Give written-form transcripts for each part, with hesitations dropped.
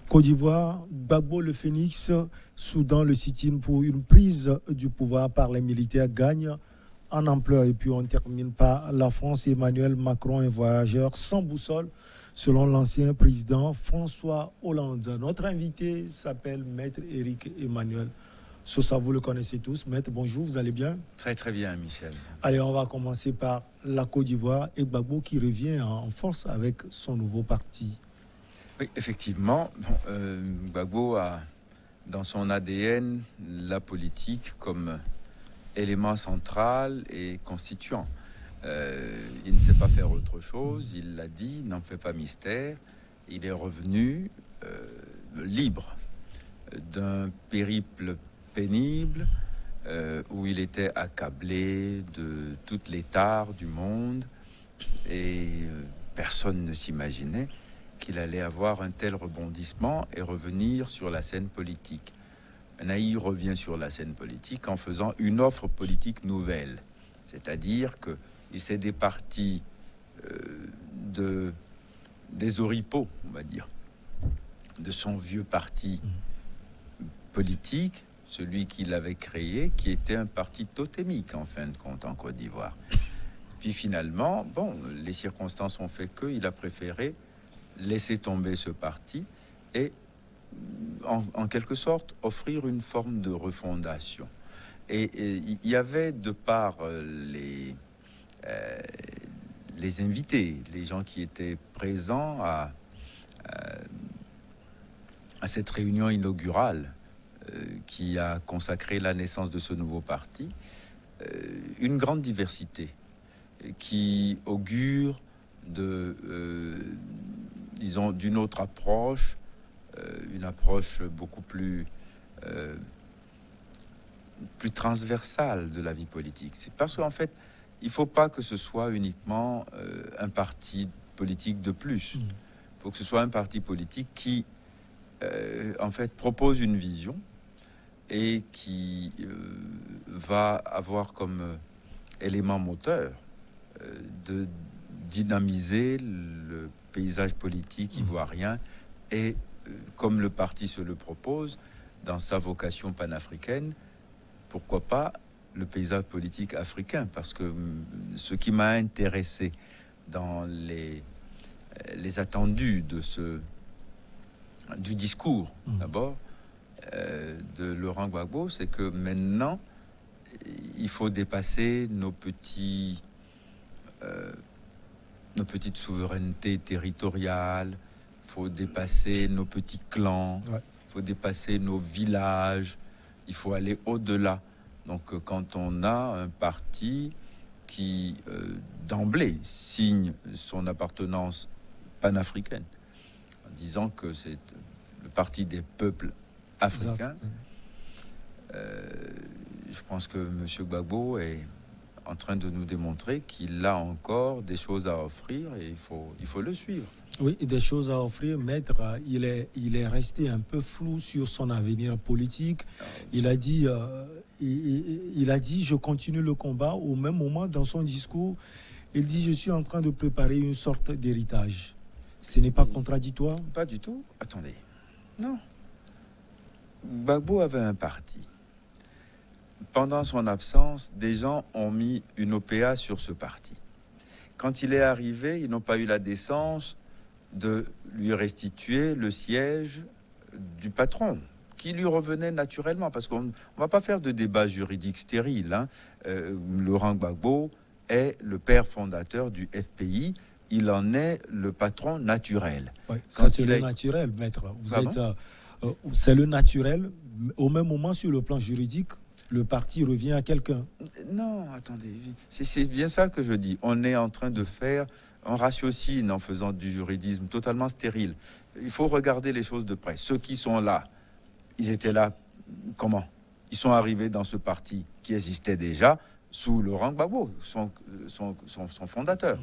Côte d'Ivoire, Gbagbo le Phénix, Soudan le sit-in pour une prise du pouvoir par les militaires gagne en ampleur. Et puis on termine par la France. Emmanuel Macron, un voyageur sans boussole, selon l'ancien président François Hollande. Notre invité s'appelle Maître Éric Emmanuel Sosa. Vous le connaissez tous. Maître, bonjour, vous allez bien? Très très bien, Michel. Allez, on va commencer par la Côte d'Ivoire et Gbagbo qui revient en force avec son nouveau parti. Oui, effectivement, Gbagbo a dans son ADN la politique comme élément central et constituant. Il ne sait pas faire autre chose, il l'a dit, n'en fait pas mystère. Il est revenu libre d'un périple pénible où il était accablé de toutes les tares du monde et personne ne s'imaginait qu'il allait avoir un tel rebondissement et revenir sur la scène politique. Naï revient sur la scène politique en faisant une offre politique nouvelle, c'est-à-dire qu'il s'est départi des oripeaux, on va dire, de son vieux parti politique, celui qu'il avait créé, qui était un parti totémique en fin de compte en Côte d'Ivoire. Puis finalement, les circonstances ont fait qu'il a préféré laisser tomber ce parti et en quelque sorte offrir une forme de refondation. Et il y avait de par les invités, les gens qui étaient présents à cette réunion inaugurale qui a consacré la naissance de ce nouveau parti, une grande diversité qui augure disons, d'une autre approche, une approche beaucoup plus transversale de la vie politique. C'est parce qu'en fait, il ne faut pas que ce soit uniquement un parti politique de plus. Il faut que ce soit un parti politique qui, en fait, propose une vision et qui va avoir comme élément moteur de dynamiser le paysage politique ivoirien et, comme le parti se le propose, dans sa vocation panafricaine, pourquoi pas le paysage politique africain? Parce que ce qui m'a intéressé dans les attendus du discours, d'abord, de Laurent Gbagbo, c'est que maintenant, il faut dépasser nos petites souverainetés territoriales, il faut dépasser nos petits clans, il faut dépasser nos villages, il faut aller au-delà. Donc quand on a un parti qui d'emblée signe son appartenance panafricaine, en disant que c'est le parti des peuples africains, je pense que M. Gbagbo est en train de nous démontrer qu'il a encore des choses à offrir et il faut le suivre. Oui, des choses à offrir, maître. Il est resté un peu flou sur son avenir politique. Il a dit, je continue le combat. Au même moment, dans son discours, il dit, je suis en train de préparer une sorte d'héritage. Ce n'est pas contradictoire? Pas du tout. Attendez. Non. Gbagbo avait un parti. Pendant son absence, des gens ont mis une OPA sur ce parti. Quand il est arrivé, ils n'ont pas eu la décence de lui restituer le siège du patron, qui lui revenait naturellement, parce qu'on ne va pas faire de débat juridique stérile. Laurent Gbagbo est le père fondateur du FPI, il en est le patron naturel. Oui, ça c'est le naturel, maître. C'est le naturel. Au même moment, sur le plan juridique, le parti revient à quelqu'un. Non, attendez, c'est bien ça que je dis. On est en train de faire un ratiocine en faisant du juridisme totalement stérile. Il faut regarder les choses de près. Ceux qui sont là, ils étaient là comment? Ils sont arrivés dans ce parti qui existait déjà sous Laurent Gbagbo, son fondateur.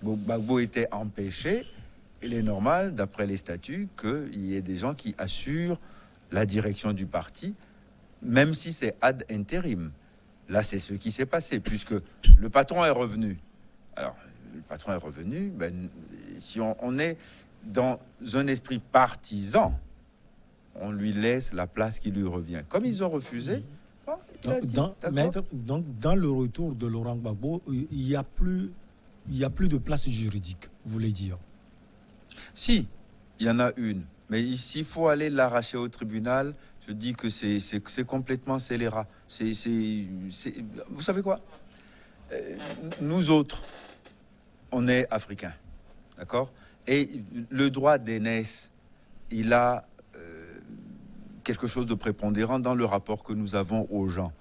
Gbagbo était empêché. Il est normal, d'après les statuts, qu'il y ait des gens qui assurent la direction du parti, même si c'est ad interim. Là, c'est ce qui s'est passé, puisque le patron est revenu. Alors, le patron est revenu, si on est dans un esprit partisan, on lui laisse la place qui lui revient. Comme ils ont refusé, bon, il a dit, Maître, donc, dans le retour de Laurent Gbagbo, il n'y a plus de place juridique, vous voulez dire? Si, il y en a une. Mais s'il faut aller l'arracher au tribunal, je dis que c'est complètement scélérat. Vous savez quoi? Nous autres, on est africains, d'accord? Et le droit d'aînesse, il a quelque chose de prépondérant dans le rapport que nous avons aux gens.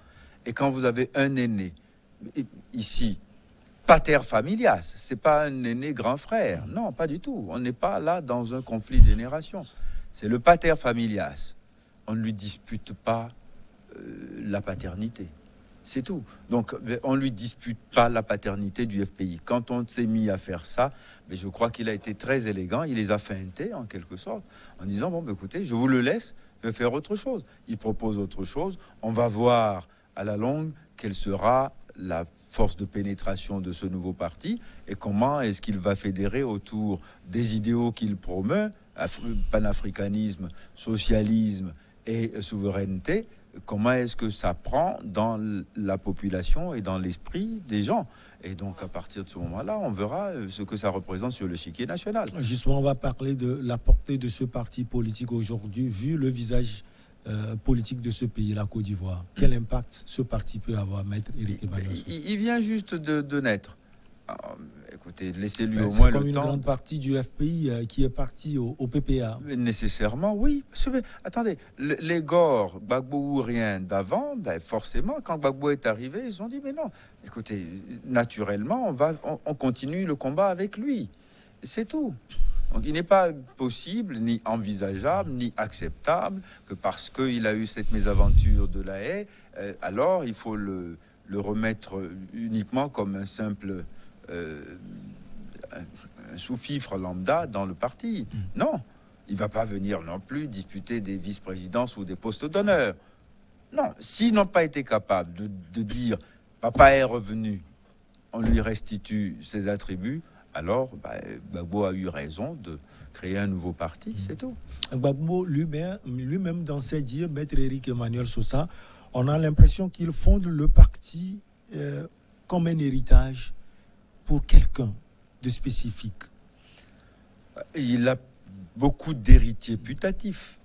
Et quand vous avez un aîné, ici, pater familias, c'est pas un aîné grand frère, non, pas du tout. On n'est pas là dans un conflit de génération. C'est le pater familias. On ne lui dispute pas la paternité. C'est tout. Donc, on ne lui dispute pas la paternité du FPI. Quand on s'est mis à faire ça, mais je crois qu'il a été très élégant. Il les a feintés, en quelque sorte, en disant, bon, écoutez, je vous le laisse, je vais faire autre chose. Il propose autre chose. On va voir à la longue quelle sera la force de pénétration de ce nouveau parti et comment est-ce qu'il va fédérer autour des idéaux qu'il promeut, panafricanisme, socialisme et souveraineté. Comment est-ce que ça prend dans la population et dans l'esprit des gens? Et donc, à partir de ce moment-là, on verra ce que ça représente sur le chiquier national. Justement, on va parler de la portée de ce parti politique aujourd'hui, vu le visage politique de ce pays, la Côte d'Ivoire. Quel impact ce parti peut avoir, Maître Éric Emmanuel Sosa? Il vient juste de naître. Alors, écoutez, laissez-lui au moins le temps. C'est comme une grande partie du FPI qui est partie au PPA. Nécessairement, oui. Attendez, les Gore, Gbagbo ou rien d'avant, forcément, quand Gbagbo est arrivé, ils ont dit, mais non, écoutez, naturellement, on continue le combat avec lui. C'est tout. Donc, il n'est pas possible, ni envisageable, ni acceptable que parce qu'il a eu cette mésaventure de la haie, alors il faut le remettre uniquement comme un simple un sous-fifre lambda dans le parti. Non, il ne va pas venir non plus disputer des vice-présidences ou des postes d'honneur. Non, s'ils n'ont pas été capables de dire « papa est revenu », on lui restitue ses attributs, alors Gbagbo a eu raison de créer un nouveau parti, c'est tout. Gbagbo lui-même dans ses dires, Maître Éric Emmanuel Sosa, on a l'impression qu'il fonde le parti comme un héritage pour quelqu'un de spécifique. Il a beaucoup d'héritiers putatifs.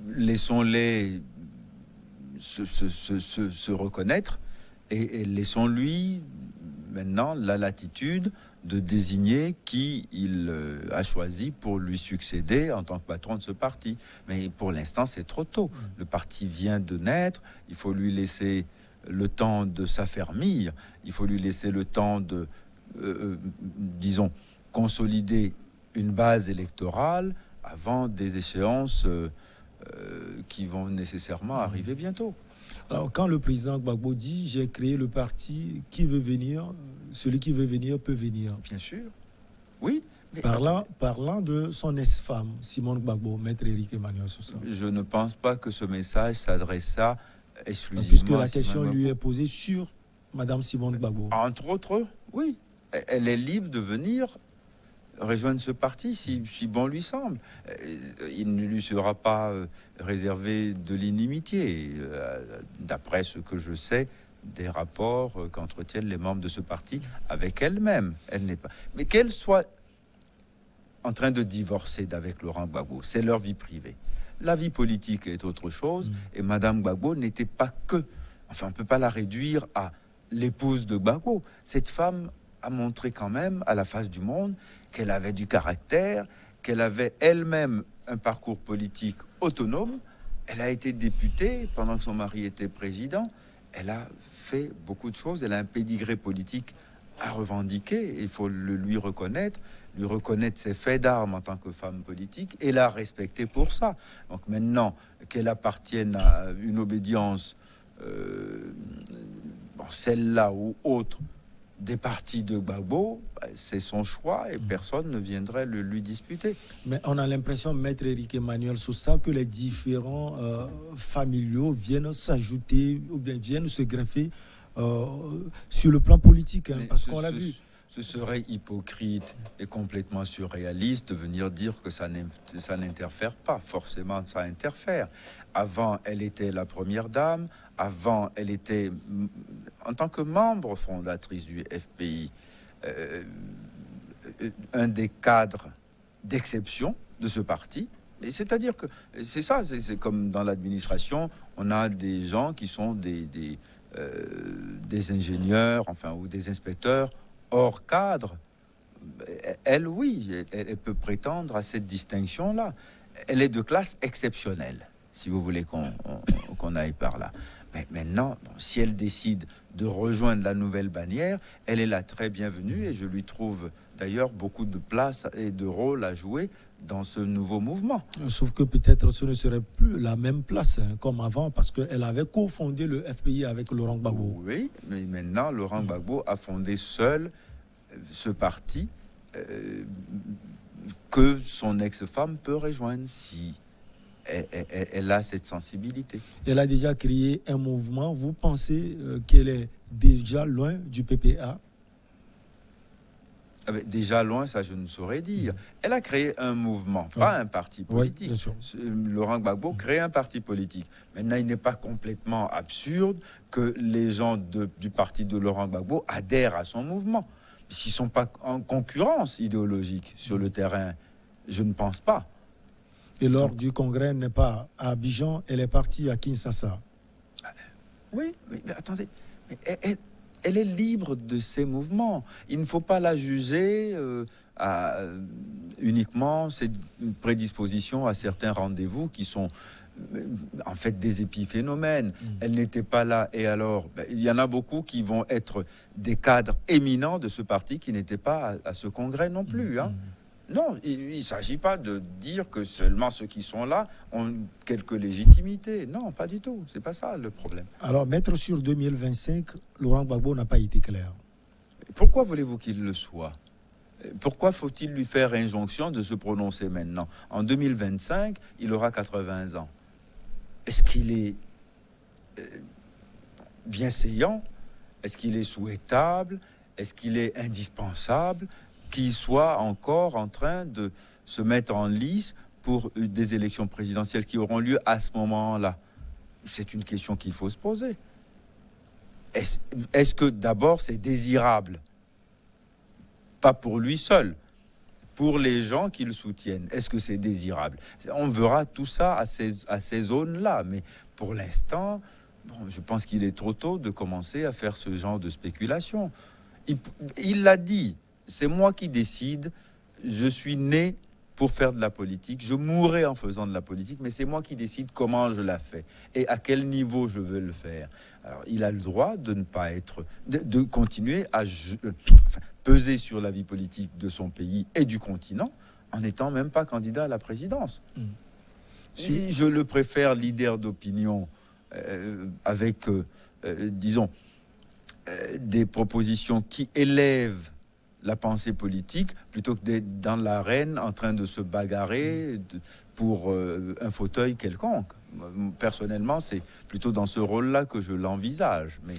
Laissons-les se reconnaître et laissons-lui maintenant la latitude de désigner qui il a choisi pour lui succéder en tant que patron de ce parti. Mais pour l'instant, c'est trop tôt. Le parti vient de naître, il faut lui laisser le temps de s'affermir, il faut lui laisser le temps de, disons, consolider une base électorale avant des échéances qui vont nécessairement arriver bientôt. Alors, quand le président Gbagbo dit « j'ai créé le parti, qui veut venir, celui qui veut venir peut venir ». Bien sûr, oui. Parlant de son ex-femme, Simone Gbagbo, Maître Éric Emmanuel Sosa. Je ne pense pas que ce message s'adressa exclusivement puisque la question lui est posée sur Madame Simone Gbagbo. Entre autres, oui. Elle est libre de venir rejoindre ce parti si bon lui semble. Il ne lui sera pas réservé de l'inimitié, d'après ce que je sais des rapports qu'entretiennent les membres de ce parti avec elle-même. Elle n'est pas. Mais qu'elle soit en train de divorcer d'avec Laurent Gbagbo, c'est leur vie privée. La vie politique est autre chose, et Madame Gbagbo n'était pas que... Enfin, on ne peut pas la réduire à l'épouse de Gbagbo. Cette femme a montré quand même à la face du monde qu'elle avait du caractère, qu'elle avait elle-même un parcours politique autonome. Elle a été députée pendant que son mari était président. Elle a fait beaucoup de choses. Elle a un pédigré politique à revendiquer. Il faut le lui reconnaître ses faits d'armes en tant que femme politique et la respecter pour ça. Donc maintenant, qu'elle appartienne à une obédience, celle-là ou autre, des partis de Gbagbo, c'est son choix et personne ne viendrait le lui disputer. Mais on a l'impression, Maître Éric Emmanuel Sosa, que les différents familiaux viennent s'ajouter ou bien viennent se greffer sur le plan politique, parce qu'on l'a vu. ce serait hypocrite et complètement surréaliste de venir dire que ça n'interfère pas. Forcément, ça interfère. Avant, elle était la première dame. Avant, elle était, en tant que membre fondatrice du FPI, un des cadres d'exception de ce parti. Et c'est-à-dire que c'est ça, c'est comme dans l'administration, on a des gens qui sont des ingénieurs, enfin, ou des inspecteurs hors cadre. Elle, oui, elle peut prétendre à cette distinction-là. Elle est de classe exceptionnelle, si vous voulez qu'on aille par là. Mais maintenant, bon, si elle décide de rejoindre la nouvelle bannière, elle est la très bienvenue et je lui trouve d'ailleurs beaucoup de place et de rôle à jouer dans ce nouveau mouvement. Sauf que peut-être ce ne serait plus la même place comme avant parce qu'elle avait cofondé le FPI avec Laurent Gbagbo. Oui, mais maintenant, Laurent Gbagbo a fondé seul ce parti que son ex-femme peut rejoindre si elle a cette sensibilité. Elle a déjà créé un mouvement. Vous pensez qu'elle est déjà loin du PPA? Déjà loin, ça je ne saurais dire. Elle a créé un mouvement, pas un parti politique. Laurent Gbagbo crée un parti politique. Maintenant, il n'est pas complètement absurde que les gens du parti de Laurent Gbagbo adhèrent à son mouvement. S'ils ne sont pas en concurrence idéologique sur le terrain, je ne pense pas. Et lors du congrès n'est pas à Abidjan, elle est partie à Kinshasa. Oui, mais attendez, elle est libre de ses mouvements. Il ne faut pas la juger à uniquement cette prédisposition à certains rendez-vous qui sont en fait des épiphénomènes. Elle n'était pas là et alors il y en a beaucoup qui vont être des cadres éminents de ce parti qui n'étaient pas à ce congrès non plus. Non, il ne s'agit pas de dire que seulement ceux qui sont là ont quelque légitimité. Non, pas du tout. C'est pas ça le problème. Alors, mettre sur 2025, Laurent Gbagbo n'a pas été clair. Pourquoi voulez-vous qu'il le soit? Pourquoi faut-il lui faire injonction de se prononcer maintenant? En 2025, il aura 80 ans. Est-ce qu'il est bienséant? Est-ce qu'il est souhaitable? Est-ce qu'il est indispensable qu'il soit encore en train de se mettre en lice pour des élections présidentielles qui auront lieu à ce moment-là? C'est une question qu'il faut se poser. Est-ce que d'abord c'est désirable? Pas pour lui seul, pour les gens qui le soutiennent. Est-ce que c'est désirable? On verra tout ça à ces zones-là, mais pour l'instant, je pense qu'il est trop tôt de commencer à faire ce genre de spéculation. Il l'a dit. C'est moi qui décide, je suis né pour faire de la politique, je mourrai en faisant de la politique, mais c'est moi qui décide comment je la fais et à quel niveau je veux le faire. Alors, il a le droit de ne pas être, de continuer à peser sur la vie politique de son pays et du continent en n'étant même pas candidat à la présidence. Si je le préfère leader d'opinion avec, disons, des propositions qui élèvent la pensée politique, plutôt que d'être dans l'arène en train de se bagarrer pour un fauteuil quelconque. Personnellement, c'est plutôt dans ce rôle-là que je l'envisage. Mais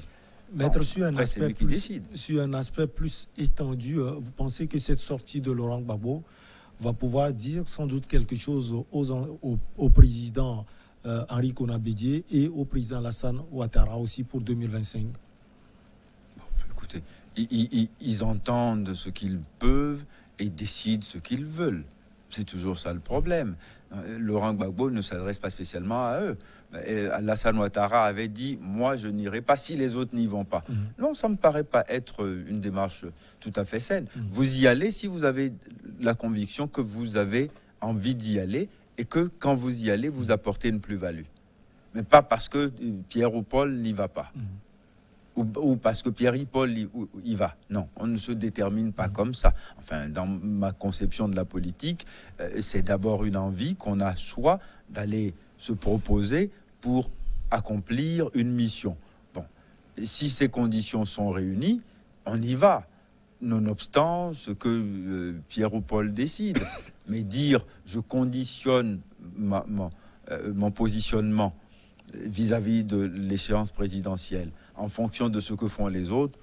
Maître, sur un aspect plus étendu, vous pensez que cette sortie de Laurent Gbagbo va pouvoir dire sans doute quelque chose au président Henri Konan Bédié et au président Alassane Ouattara aussi pour 2025? Écoutez, ils entendent ce qu'ils peuvent et décident ce qu'ils veulent. C'est toujours ça le problème. Laurent Gbagbo ne s'adresse pas spécialement à eux. Alassane Ouattara avait dit « Moi, je n'irai pas si les autres n'y vont pas ». Non, ça ne me paraît pas être une démarche tout à fait saine. Vous y allez si vous avez la conviction que vous avez envie d'y aller et que quand vous y allez, vous apportez une plus-value. Mais pas parce que Pierre ou Paul n'y va pas. Ou parce que Pierre-Paul y va. Non, on ne se détermine pas comme ça. Enfin, dans ma conception de la politique, c'est d'abord une envie qu'on a soit d'aller se proposer pour accomplir une mission. Bon, si ces conditions sont réunies, on y va, nonobstant ce que Pierre ou Paul décide. Mais dire je conditionne mon positionnement vis-à-vis de l'échéance présidentielle en fonction de ce que font les autres,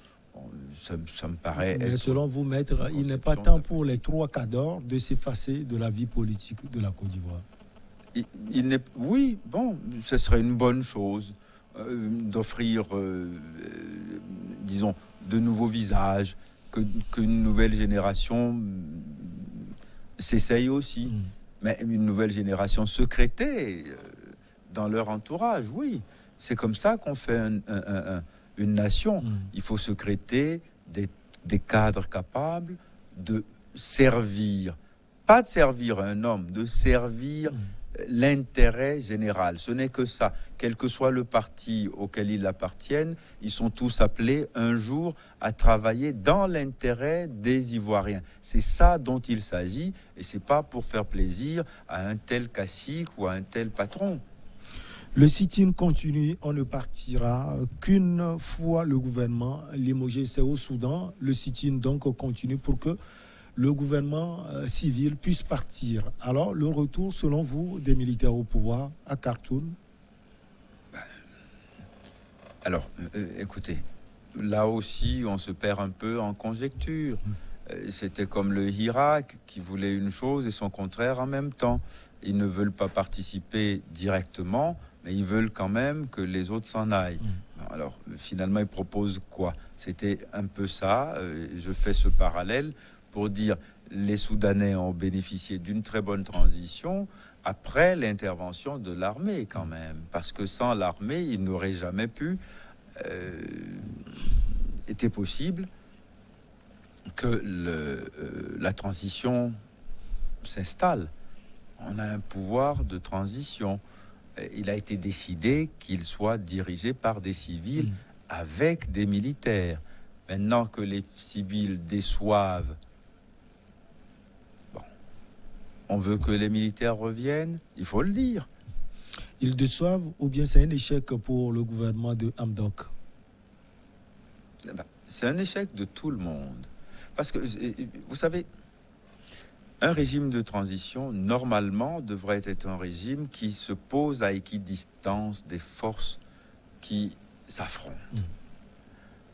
Ça me paraît Mais être selon vous, maître, il n'est pas conception de temps la pour les trois cadors de s'effacer de la vie politique de la Côte d'Ivoire. Oui, bon, ce serait une bonne chose d'offrir, disons, de nouveaux visages, qu'une nouvelle génération s'essaye aussi. Mais une nouvelle génération secrétée dans leur entourage, oui. C'est comme ça qu'on fait une nation. Il faut secréter des cadres capables de servir, pas de servir un homme, de servir l'intérêt général. Ce n'est que ça. Quel que soit le parti auquel ils appartiennent, ils sont tous appelés un jour à travailler dans l'intérêt des Ivoiriens. C'est ça dont il s'agit, et c'est pas pour faire plaisir à un tel cacique ou à un tel patron. Le sit-in continue, on ne partira qu'une fois le gouvernement limogé. C'est au Soudan. Le sit-in donc continue pour que le gouvernement civil puisse partir. Alors, le retour, selon vous, des militaires au pouvoir à Khartoum? Alors, écoutez, là aussi, on se perd un peu en conjecture. C'était comme le Irak qui voulait une chose et son contraire en même temps. Ils ne veulent pas participer directement, mais ils veulent quand même que les autres s'en aillent. Alors, finalement, ils proposent quoi? C'était un peu ça. Je fais ce parallèle pour dire les Soudanais ont bénéficié d'une très bonne transition après l'intervention de l'armée quand même. Parce que sans l'armée, ils n'auraient jamais pu... était possible que la transition s'installe. On a un pouvoir de transition. Il a été décidé qu'il soit dirigé par des civils avec des militaires. Maintenant que les civils déçoivent, bon, on veut que les militaires reviennent, il faut le dire. Ils déçoivent ou bien c'est un échec pour le gouvernement de Hamdok? C'est un échec de tout le monde. Parce que, vous savez, un régime de transition, normalement, devrait être un régime qui se pose à équidistance des forces qui s'affrontent.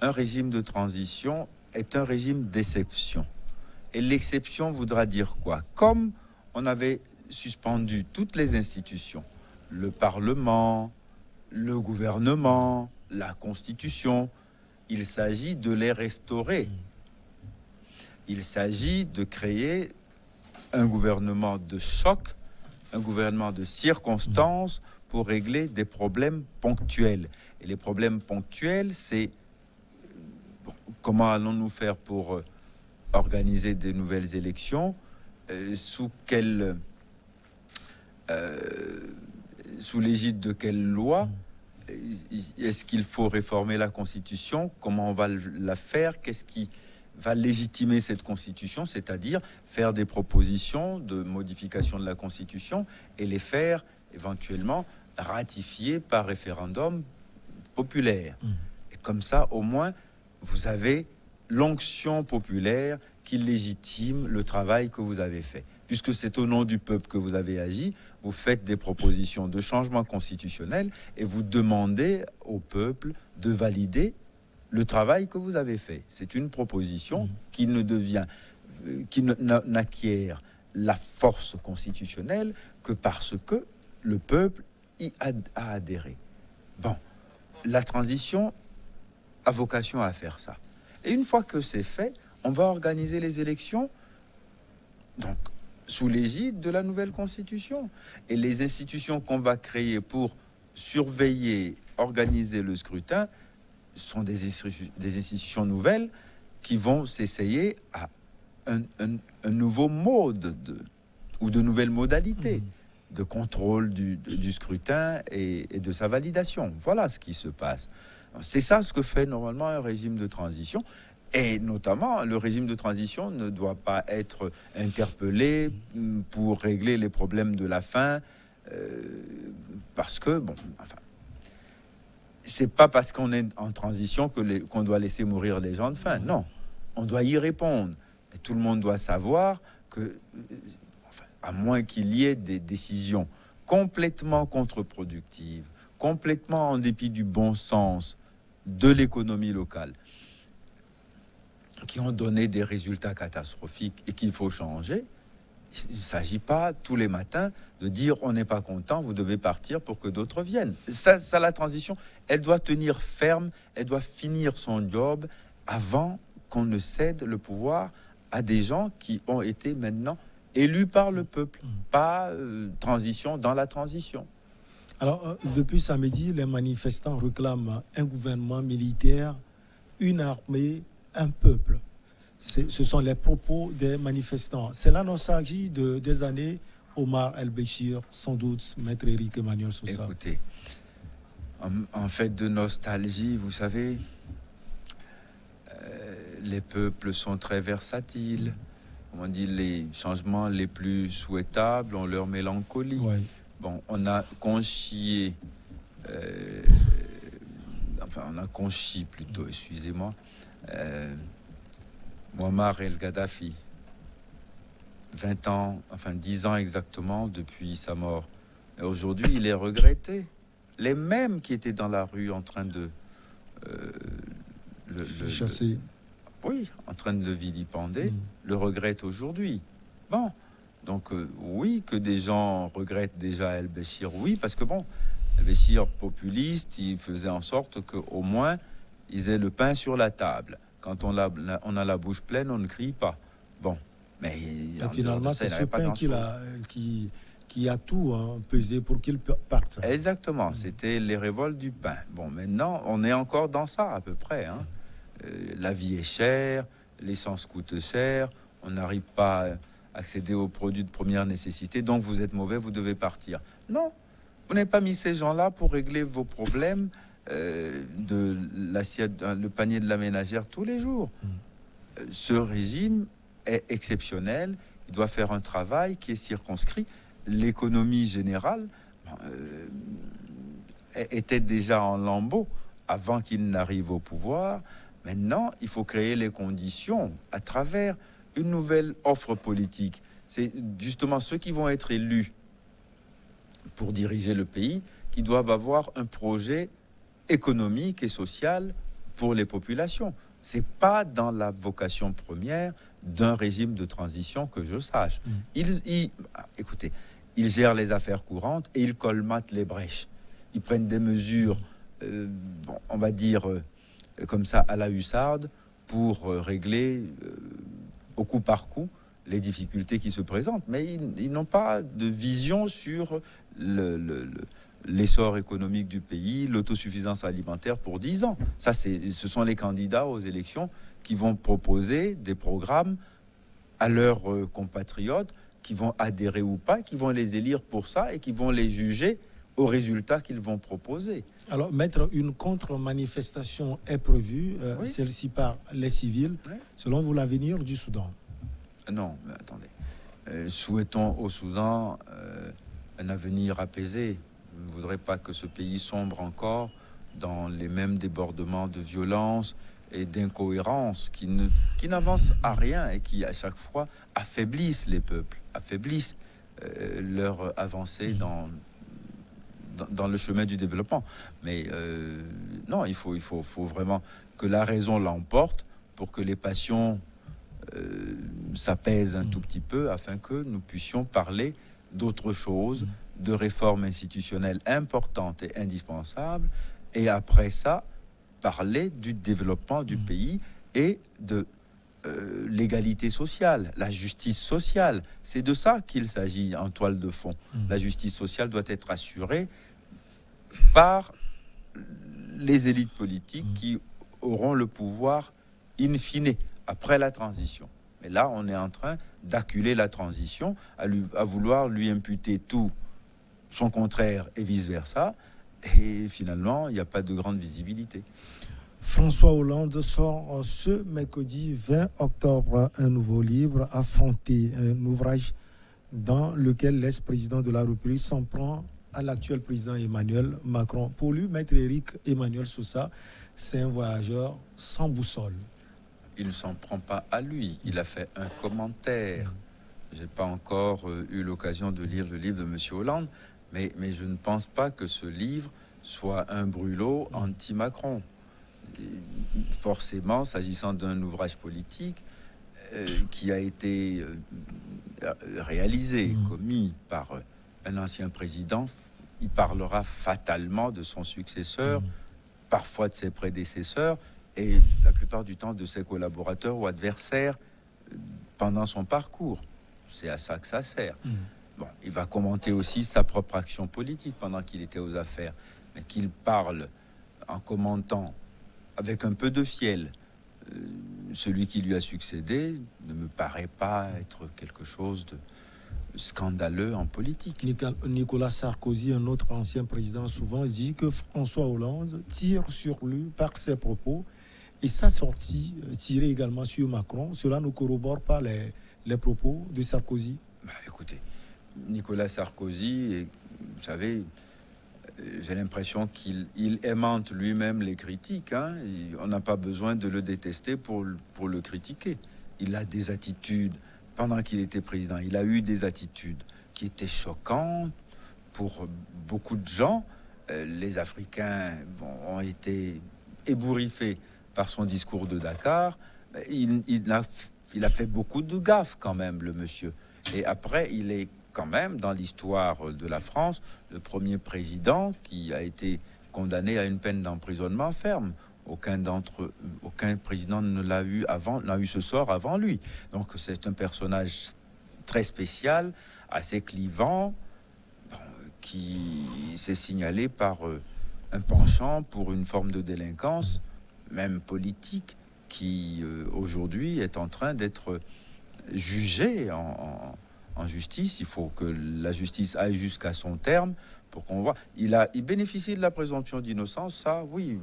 Un régime de transition est un régime d'exception. Et l'exception voudra dire quoi? Comme on avait suspendu toutes les institutions, le Parlement, le gouvernement, la Constitution, il s'agit de les restaurer. Il s'agit de créer un gouvernement de choc, un gouvernement de circonstances pour régler des problèmes ponctuels. Et les problèmes ponctuels, c'est comment allons-nous faire pour organiser des nouvelles élections, sous l'égide de quelle loi? Est-ce qu'il faut réformer la Constitution? Comment on va la faire? Qu'est-ce qui va légitimer cette Constitution? C'est-à-dire faire des propositions de modification de la Constitution et les faire éventuellement ratifier par référendum populaire. Et comme ça, au moins, vous avez l'onction populaire qui légitime le travail que vous avez fait. Puisque c'est au nom du peuple que vous avez agi, vous faites des propositions de changement constitutionnel et vous demandez au peuple de valider le travail que vous avez fait. C'est une proposition qui n'acquiert la force constitutionnelle que parce que le peuple y a adhéré. Bon, la transition a vocation à faire ça. Et une fois que c'est fait, on va organiser les élections, donc sous l'égide de la nouvelle Constitution. Et les institutions qu'on va créer pour surveiller, organiser le scrutin sont des institutions nouvelles qui vont s'essayer à un nouveau mode ou de nouvelles modalités de contrôle du scrutin et de sa validation. Voilà ce qui se passe. C'est ça ce que fait normalement un régime de transition. Et notamment, le régime de transition ne doit pas être interpellé pour régler les problèmes de la faim, parce que, bon, enfin, c'est pas parce qu'on est en transition qu'on doit laisser mourir les gens de faim. Non, on doit y répondre. Et tout le monde doit savoir que, enfin, à moins qu'il y ait des décisions complètement contre-productives, complètement en dépit du bon sens de l'économie locale, qui ont donné des résultats catastrophiques et qu'il faut changer. Il ne s'agit pas tous les matins de dire on n'est pas content, vous devez partir pour que d'autres viennent. Ça, la transition, elle doit tenir ferme, elle doit finir son job avant qu'on ne cède le pouvoir à des gens qui ont été maintenant élus par le peuple. Pas transition dans la transition. Alors, depuis samedi, les manifestants réclament un gouvernement militaire, une armée, un peuple. Ce sont les propos des manifestants. C'est la nostalgie des années Omar El-Béchir, sans doute, Maître Éric Emmanuel Sousa. Écoutez, en fait de nostalgie, vous savez, les peuples sont très versatiles. On dit les changements les plus souhaitables ont leur mélancolie. Ouais. Bon, on a conchié, plutôt, excusez-moi, Muammar el-Kadhafi, 20 ans, 10 ans exactement depuis sa mort. Et aujourd'hui, il est regretté. Les mêmes qui étaient dans la rue en train de chasser. En train de le vilipender, le regrettent aujourd'hui. Bon, donc oui, que des gens regrettent déjà El-Béchir, oui, parce que bon, El-Béchir populiste, il faisait en sorte qu'au moins, ils aient le pain sur la table. Quand on a la bouche pleine, on ne crie pas. Bon, mais finalement, c'est ce pain qui a tout pesé pour qu'il parte. Exactement, c'était les révoltes du pain. Bon, maintenant, on est encore dans ça à peu près. Hein. La vie est chère, l'essence coûte cher, on n'arrive pas à accéder aux produits de première nécessité, donc vous êtes mauvais, vous devez partir. Non, vous n'avez pas mis ces gens-là pour régler vos problèmes de l'assiette, le panier de la ménagère tous les jours. Ce régime est exceptionnel, il doit faire un travail qui est circonscrit. L'économie générale était déjà en lambeaux avant qu'il n'arrive au pouvoir. Maintenant, il faut créer les conditions à travers une nouvelle offre politique. C'est justement ceux qui vont être élus pour diriger le pays qui doivent avoir un projet économique et social pour les populations. C'est pas dans la vocation première d'un régime de transition que je sache. Écoutez, ils gèrent les affaires courantes et ils colmatent les brèches. Ils prennent des mesures, on va dire comme ça à la hussarde, pour régler au coup par coup les difficultés qui se présentent. Mais ils n'ont pas de vision sur l'essor économique du pays, l'autosuffisance alimentaire pour 10 ans. Ça, ce sont les candidats aux élections qui vont proposer des programmes à leurs compatriotes, qui vont adhérer ou pas, qui vont les élire pour ça et qui vont les juger aux résultats qu'ils vont proposer. Alors, maître, une contre-manifestation est prévue, celle-ci par les civils, selon vous, l'avenir du Soudan. Non, mais attendez. Souhaitons au Soudan un avenir apaisé. Je ne voudrais pas que ce pays sombre encore dans les mêmes débordements de violence et d'incohérence qui n'avancent à rien et qui, à chaque fois, affaiblissent les peuples, affaiblissent leur avancée dans le chemin du développement. Mais non, il faut vraiment que la raison l'emporte pour que les passions s'apaisent un tout petit peu afin que nous puissions parler d'autre chose, de réformes institutionnelles importantes et indispensables, et après ça, parler du développement du pays et de l'égalité sociale, la justice sociale. C'est de ça qu'il s'agit en toile de fond. La justice sociale doit être assurée par les élites politiques qui auront le pouvoir in fine après la transition. Mais là, on est en train d'acculer la transition, à vouloir lui imputer tout son contraire et vice-versa. Et finalement, il n'y a pas de grande visibilité. François Hollande sort ce mercredi 20 octobre un nouveau livre, Affronter, un ouvrage dans lequel l'ex-président de la République s'en prend à l'actuel président Emmanuel Macron. Pour lui, Maître Éric Emmanuel Sousa, c'est un voyageur sans boussole. Il ne s'en prend pas à lui, il a fait un commentaire. Je n'ai pas encore eu l'occasion de lire le livre de M. Hollande, mais je ne pense pas que ce livre soit un brûlot anti-Macron. forcément, s'agissant d'un ouvrage politique qui a été réalisé, commis par un ancien président, il parlera fatalement de son successeur, parfois de ses prédécesseurs, et la plupart du temps de ses collaborateurs ou adversaires pendant son parcours. C'est à ça que ça sert. Bon, il va commenter aussi sa propre action politique pendant qu'il était aux affaires, mais qu'il parle en commentant avec un peu de fiel celui qui lui a succédé ne me paraît pas être quelque chose de scandaleux en politique. Nicolas Sarkozy, un autre ancien président, souvent dit que François Hollande tire sur lui par ses propos et sa sortie tirée également sur Macron. Cela ne corrobore pas les propos de Sarkozy. Écoutez, Nicolas Sarkozy, vous savez, j'ai l'impression qu'il aimante lui-même les critiques. On n'a pas besoin de le détester pour le critiquer. Il a des attitudes, pendant qu'il était président, il a eu des attitudes qui étaient choquantes pour beaucoup de gens. Les Africains ont été ébouriffés par son discours de Dakar. Il a fait beaucoup de gaffes quand même, le monsieur. Et après, il est quand même, dans l'histoire de la France, le premier président qui a été condamné à une peine d'emprisonnement ferme. Aucun président ne l'a eu ce sort avant lui. Donc c'est un personnage très spécial, assez clivant, qui s'est signalé par un penchant pour une forme de délinquance, même politique, qui aujourd'hui est en train d'être jugée en justice. Il faut que la justice aille jusqu'à son terme pour qu'on voit. Il bénéficie de la présomption d'innocence, ça, oui,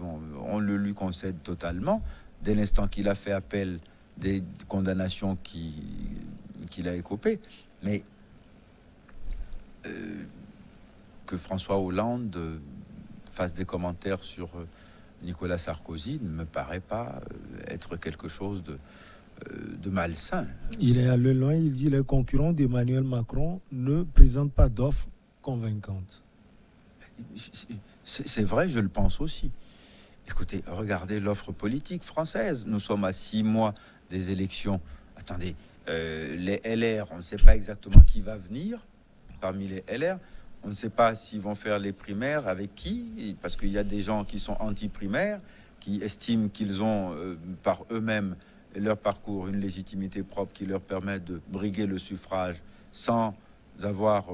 on le lui concède totalement, dès l'instant qu'il a fait appel des condamnations qu'il a écopées. Mais que François Hollande fasse des commentaires sur Nicolas Sarkozy ne me paraît pas être quelque chose de malsain. Il est allé loin, il dit les concurrents d'Emmanuel Macron ne présentent pas d'offres convaincantes. C'est vrai, je le pense aussi. Écoutez, regardez l'offre politique française. Nous sommes à 6 mois des élections. Attendez, les LR, on ne sait pas exactement qui va venir parmi les LR. On ne sait pas s'ils vont faire les primaires avec qui, parce qu'il y a des gens qui sont anti-primaires, qui estiment qu'ils ont par eux-mêmes leur parcours une légitimité propre qui leur permet de briguer le suffrage sans avoir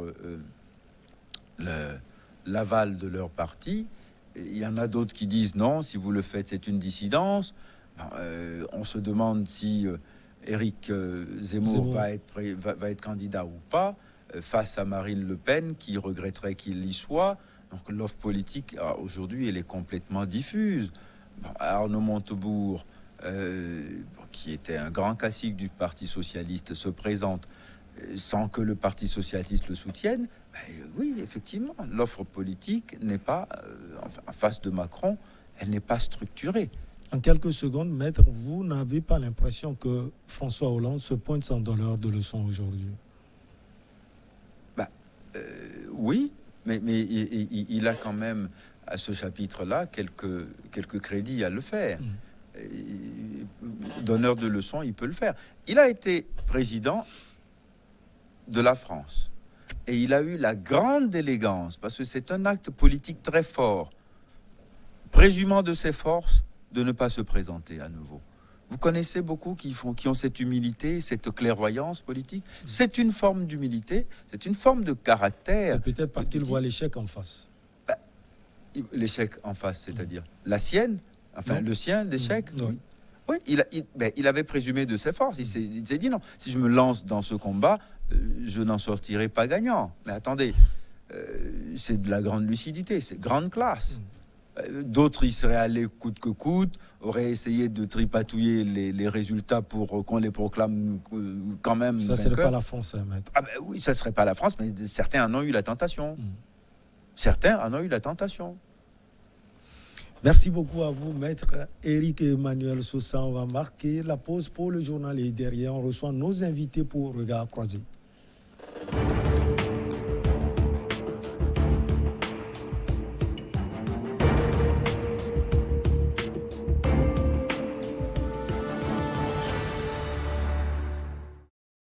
l'aval de leur parti. Il y en a d'autres qui disent non, si vous le faites, c'est une dissidence. On se demande si Éric Zemmour va être candidat ou pas, face à Marine Le Pen, qui regretterait qu'il y soit. Donc l'offre politique, aujourd'hui, elle est complètement diffuse. Arnaud Montebourg, qui était un grand classique du Parti socialiste, se présente sans que le Parti socialiste le soutienne. Oui, effectivement, l'offre politique n'est pas, en face de Macron, elle n'est pas structurée. En quelques secondes, maître, vous n'avez pas l'impression que François Hollande se pointe sans donneur de leçons aujourd'hui? Oui, mais il a quand même, à ce chapitre-là, quelques crédits à le faire. Donneur de leçons, il peut le faire. Il a été président de la France. Et il a eu la grande élégance, parce que c'est un acte politique très fort, présumant de ses forces, de ne pas se présenter à nouveau. Vous connaissez beaucoup qui ont cette humilité, cette clairvoyance politique. C'est une forme d'humilité, c'est une forme de caractère. C'est peut-être parce qu'il voit l'échec en face. L'échec en face, c'est-à-dire la sienne, enfin le sien, l'échec. Oui, il avait présumé de ses forces. Il s'est dit non, si je me lance dans ce combat, je n'en sortirai pas gagnant. Mais attendez, c'est de la grande lucidité, c'est grande classe. D'autres y seraient allés coûte que coûte, auraient essayé de tripatouiller les résultats pour qu'on les proclame quand même. Ça ne serait pas la France, maître. Oui, ça ne serait pas la France, mais certains en ont eu la tentation. Certains en ont eu la tentation. Merci beaucoup à vous, maître Éric Emmanuel Sosa. On va marquer la pause pour le journal et derrière, on reçoit nos invités pour Regard Croisé.